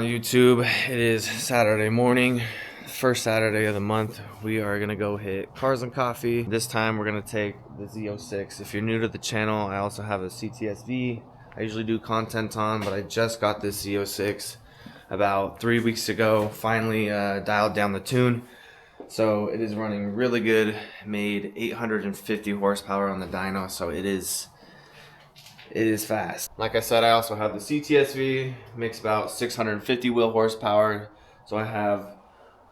on YouTube? It is Saturday morning, first Saturday of the month. We are gonna go hit Cars and Coffee. This time we're gonna take the Z06. If you're new to the channel, I also have a CTSV I usually do content on, but I just got this Z06 about 3 weeks ago. Finally dialed down the tune, so it is running really good. Made 850 horsepower on the dyno, so it is fast. Like I said, I also have the CTSV, makes about 650 wheel horsepower. So I have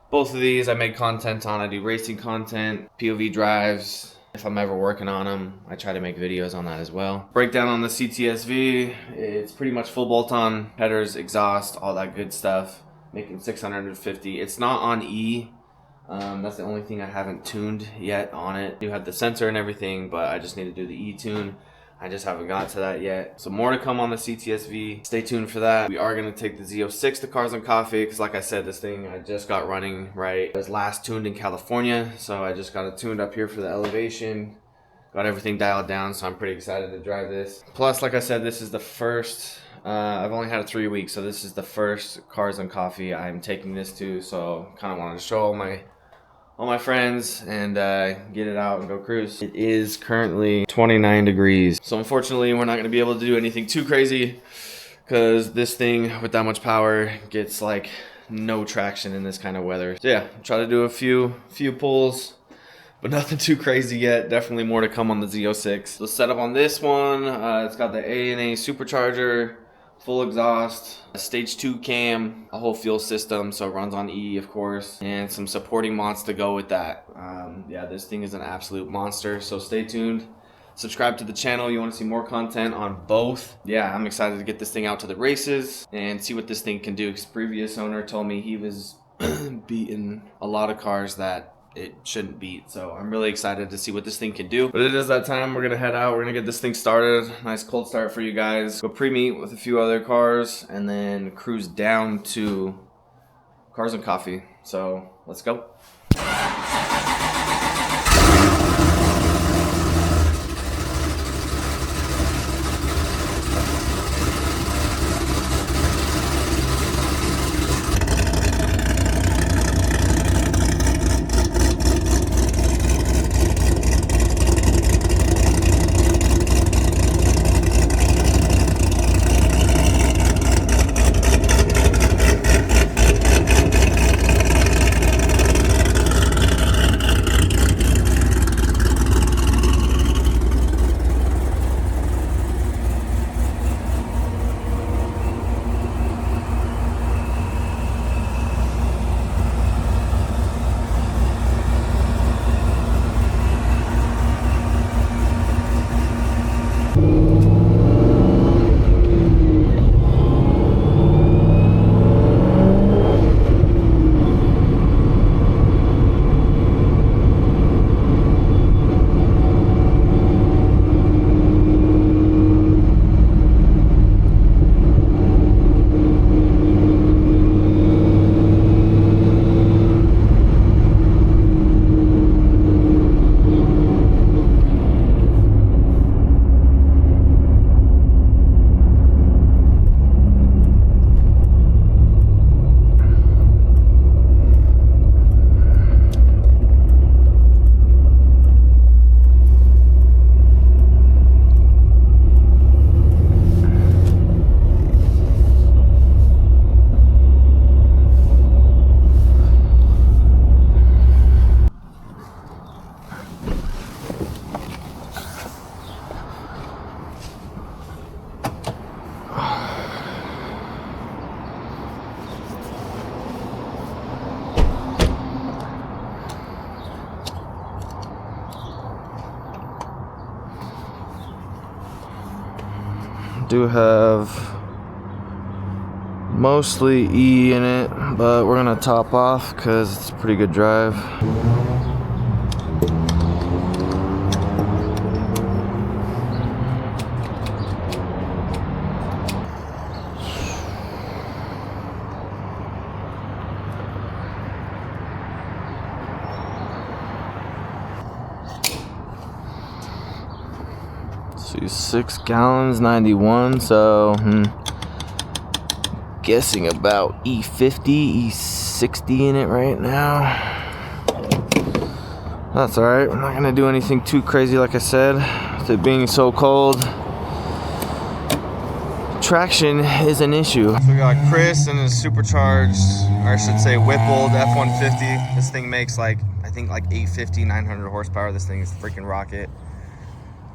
both of these. I make content on. I do racing content, POV drives. If I'm ever working on them, I try to make videos on that as well. Breakdown on the CTSV, it's pretty much full bolt-on, headers, exhaust, all that good stuff. Making 650. It's not on E. That's the only thing I haven't tuned yet on it. I do have the sensor and everything, but I just need to do the E tune. I just haven't got to that yet. So more to come on the CTSV. Stay tuned for that. We are gonna take the Z06 to Cars and Coffee, because like I said, this thing I just got running right. It was last tuned in California, so I just got it tuned up here for the elevation. Got everything dialed down, so I'm pretty excited to drive this. Plus, like I said, this is the first, I've only had it 3 weeks, so this is the first Cars and Coffee I'm taking this to, so kind of wanted to show all my friends and get it out and go cruise. It is currently 29 degrees. So unfortunately, we're not gonna be able to do anything too crazy, because this thing with that much power gets like no traction in this kind of weather. So yeah, try to do a few pulls, but nothing too crazy yet. Definitely more to come on the Z06. The setup on this one, it's got the A&A supercharger, full exhaust, a stage 2 cam, a whole fuel system, so it runs on E, of course, and some supporting mods to go with that. Yeah, this thing is an absolute monster, so stay tuned. Subscribe to the channel. You want to see more content on both. Yeah, I'm excited to get this thing out to the races and see what this thing can do, because previous owner told me he was beating a lot of cars that it shouldn't beat, so I'm really excited to see what this thing can do. But it is that time. We're gonna head out, we're gonna get this thing started. Nice cold start for you guys. Go pre-meet with a few other cars and then cruise down to Cars and Coffee. So let's go. Do have mostly E in it, but we're gonna top off because it's a pretty good drive. See, 6 gallons, 91, so guessing about E50, E60 in it right now. That's alright, we're not gonna do anything too crazy like I said, with it being so cold. Traction is an issue. So we got Chris and his supercharged, or I should say Whippled F-150. This thing makes like, I think like 850, 900 horsepower. This thing is a freaking rocket.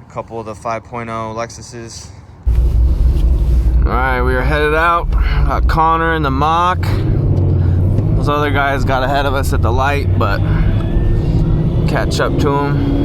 A couple of the 5.0 Lexuses. Alright, we are headed out. Got Connor and the Mach. Those other guys got ahead of us at the light, but catch up to them.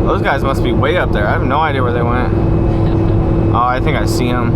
Those guys must be way up there. I have no idea where they went. Oh, I think I see them.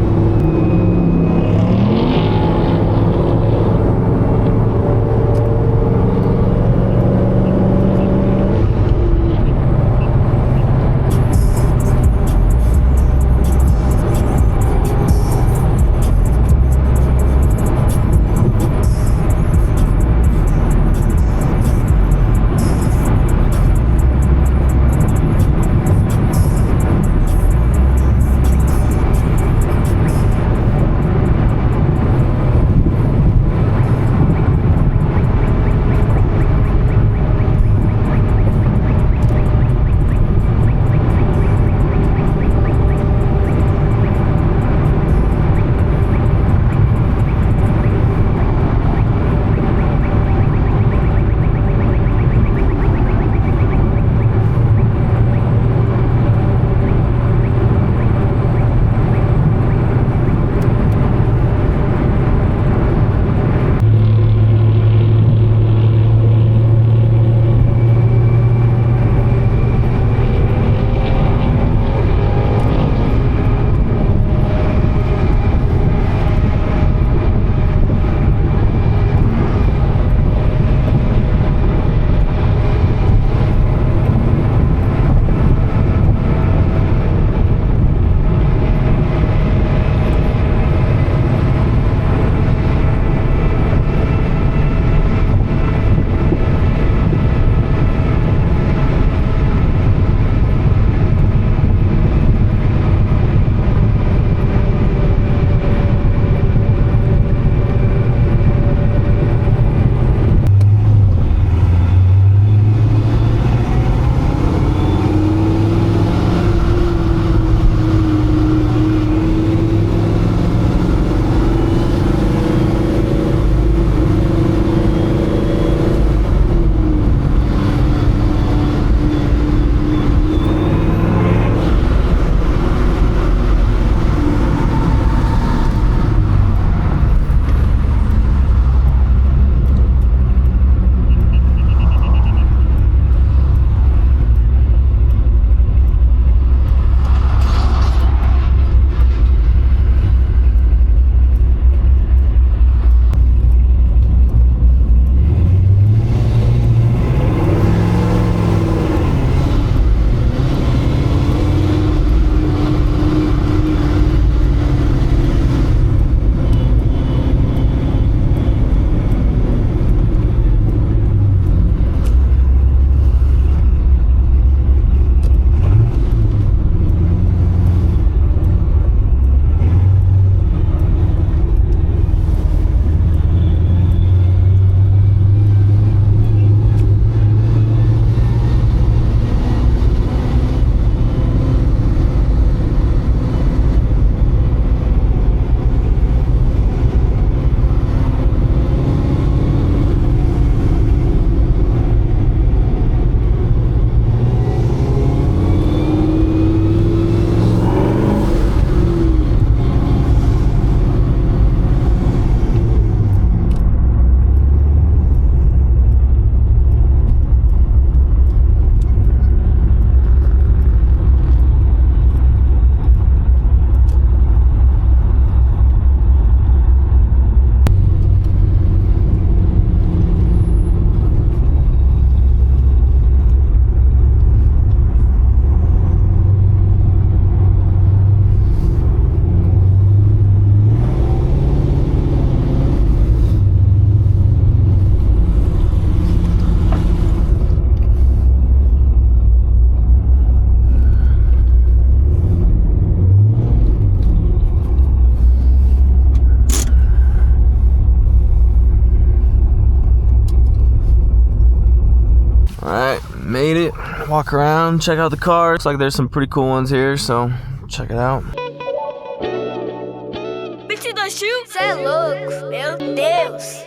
Alright, made it. Walk around, check out the car. Looks like there's some pretty cool ones here, so check it out. Cê é louco, meu Deus.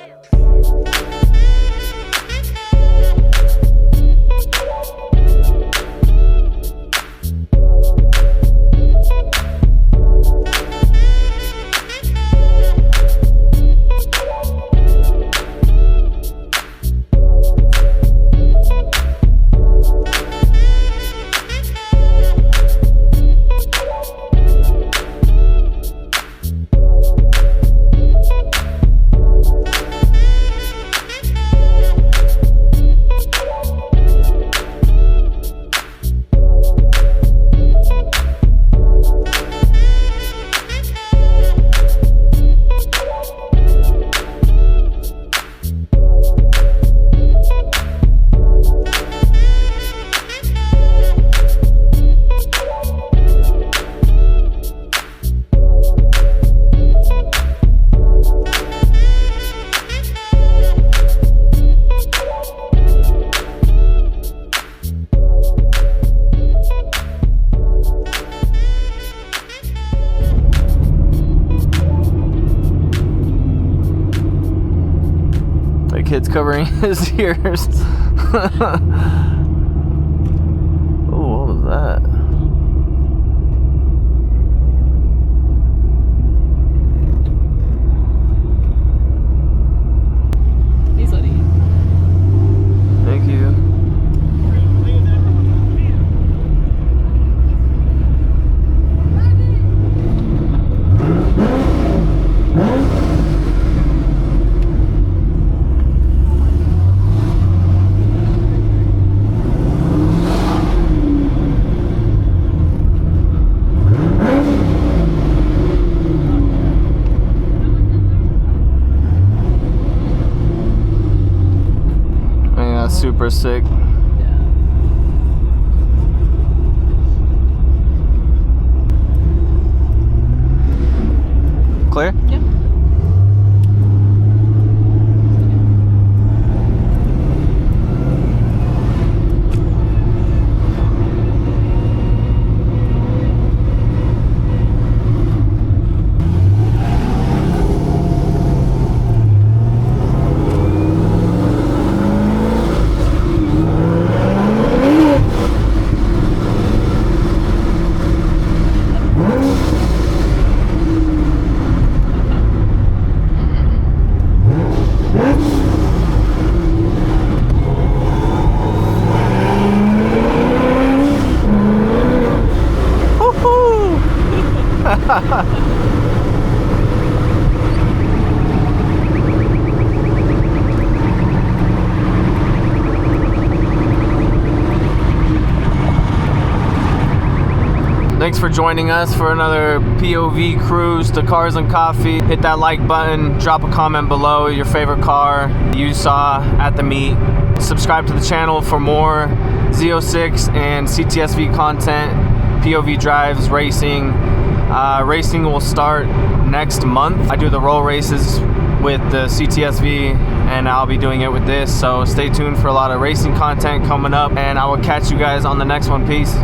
Kid's covering his ears. Oh, what was that? He's letting you. Thank you. Super sick. Yeah. Clear? Yep. Thanks for joining us for another POV cruise to Cars and Coffee. Hit that like button, drop a comment below your favorite car you saw at the meet. Subscribe to the channel for more Z06 and CTSV content, POV drives, racing. Racing will start next month. I do the roll races with the CTSV and I'll be doing it with this, so stay tuned for a lot of racing content coming up, and I will catch you guys on the next one. Peace.